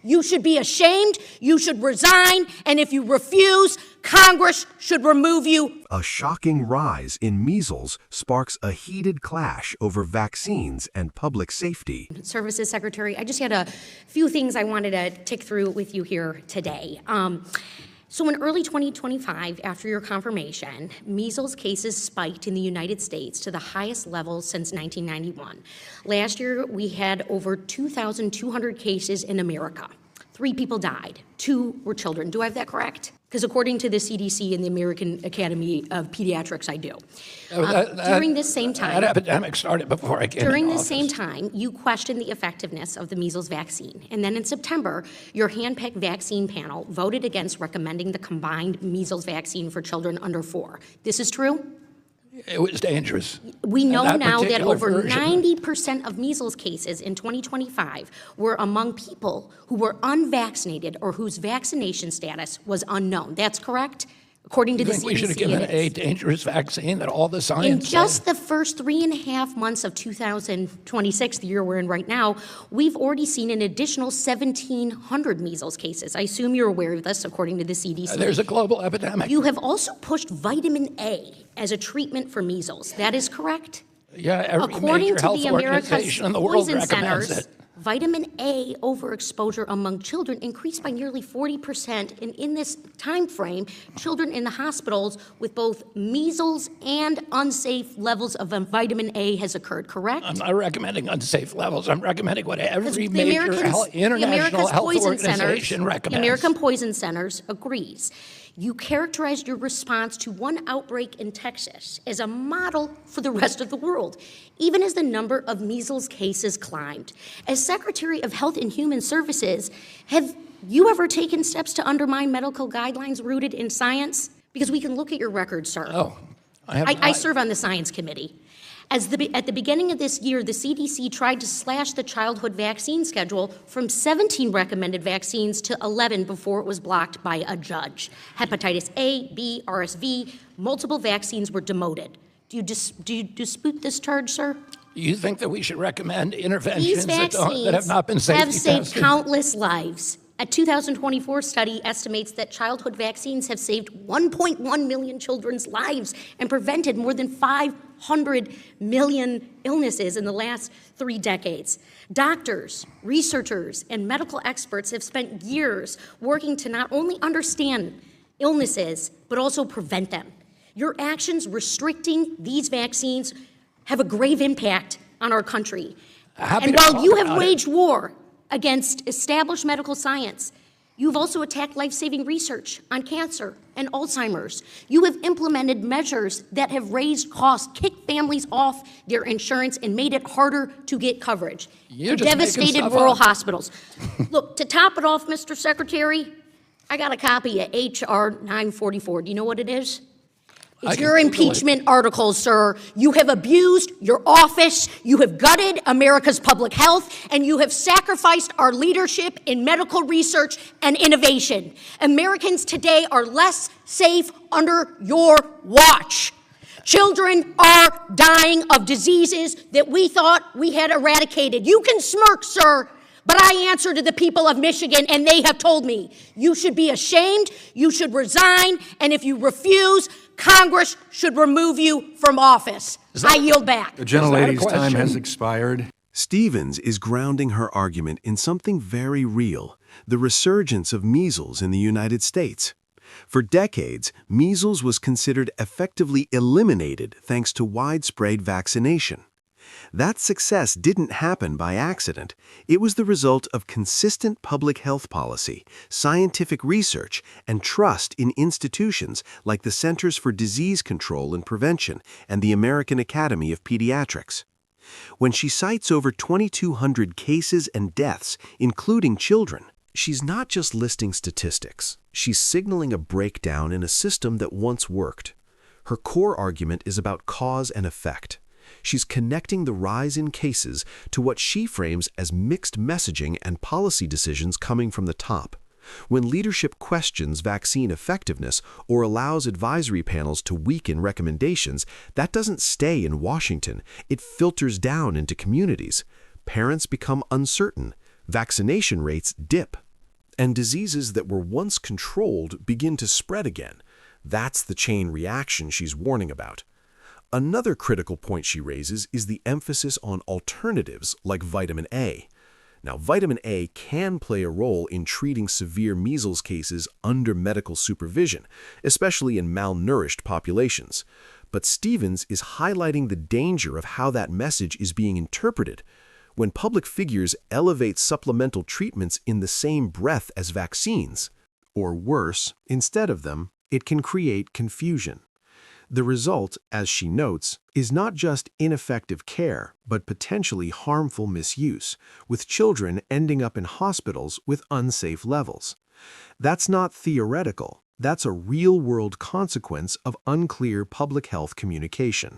You should be ashamed, you should resign, and if you refuse, Congress should remove you. A shocking rise in measles sparks a heated clash over vaccines and public safety. Services Secretary, I just had a few things I wanted to tick through with you here today. So in early 2025, after your confirmation, measles cases spiked in the United States to the highest level since 1991. Last year, we had over 2,200 cases in America. 3 people died, 2 were children. Do I have that correct? Because according to the CDC and the American Academy of Pediatrics, I do. During this same time, that epidemic started before I came during into this office. same time, you questioned the effectiveness of the measles vaccine. And then in September, your hand-picked vaccine panel voted against recommending the combined measles vaccine for children under 4. This is true? It was dangerous. We know now that particular over version. 90% of measles cases in 2025 were among people who were unvaccinated or whose vaccination status was unknown. That's correct? According to the I think we should have CDC, given it a is. dangerous vaccine that all the In science just said. the first 3.5 months of 2026, the year we're in right now, we've already seen an additional 1,700 measles cases. I assume you're aware of this, according to the CDC. There's a global epidemic. You have also pushed vitamin A as a treatment for measles. That is correct? Yeah, every According major to health the America's organization in the world Poison recommends Centers, it. vitamin A overexposure among children increased by nearly 40%, and in this time frame, children in the hospitals with both measles and unsafe levels of vitamin A has occurred, correct? I'm not recommending unsafe levels. I'm recommending what every The major Americans- the international America's health Poison Centers- organization recommends. The American Poison Centers agrees. You characterized your response to one outbreak in Texas as a model for the rest of the world, even as the number of measles cases climbed. As Secretary of Health and Human Services, have you ever taken steps to undermine medical guidelines rooted in science? Because we can look at your record, sir. Oh, I have I not. serve on the Science Committee. At the beginning of this year, the CDC tried to slash the childhood vaccine schedule from 17 recommended vaccines to 11 before it was blocked by a judge. Hepatitis A, B, RSV, multiple vaccines were demoted. Do you dispute this charge, sir? You think that we should recommend These interventions that vaccines have not been safety have saved tested? countless lives. A 2024 study estimates that childhood vaccines have saved 1.1 million children's lives and prevented more than 500 million illnesses in the last 3 decades. Doctors, researchers, and medical experts have spent years working to not only understand illnesses, but also prevent them. Your actions restricting these vaccines have a grave impact on our country. Happy And to while talk you have about it. waged war against established medical science, you've also attacked life-saving research on cancer and Alzheimer's. You have implemented measures that have raised costs, kicked families off their insurance, and made it harder to get coverage. You're And just making devastated stuff rural up. hospitals. Look, to top it off, Mr. Secretary, I got a copy of H.R. 944. Do you know what it is? I It's can your Google it. impeachment article, sir. You have abused your office, you have gutted America's public health, and you have sacrificed our leadership in medical research and innovation. Americans today are less safe under your watch. Children are dying of diseases that we thought we had eradicated. You can smirk, sir, but I answer to the people of Michigan, and they have told me you should be ashamed, you should resign, and if you refuse, Congress should remove you from office. I yield back. The gentlelady's time time has expired. Stevens is grounding her argument in something very real, the resurgence of measles in the United States. For decades, measles was considered effectively eliminated thanks to widespread vaccination. That success didn't happen by accident. It was the result of consistent public health policy, scientific research, and trust in institutions like the Centers for Disease Control and Prevention and the American Academy of Pediatrics. When she cites over 2,200 cases and deaths, including children, she's not just listing statistics. She's signaling a breakdown in a system that once worked. Her core argument is about cause and effect. She's connecting the rise in cases to what she frames as mixed messaging and policy decisions coming from the top. When leadership questions vaccine effectiveness or allows advisory panels to weaken recommendations, that doesn't stay in Washington. It filters down into communities. Parents become uncertain. Vaccination rates dip. and diseases that were once controlled begin to spread again. That's the chain reaction she's warning about. Another critical point she raises is the emphasis on alternatives like vitamin A. Now, vitamin A can play a role in treating severe measles cases under medical supervision, especially in malnourished populations. But Stevens is highlighting the danger of how that message is being interpreted. When public figures elevate supplemental treatments in the same breath as vaccines, Or worse, instead of them, it can create confusion. The result, as she notes, is not just ineffective care, but potentially harmful misuse, with children ending up in hospitals with unsafe levels. That's not theoretical. That's a real-world consequence of unclear public health communication.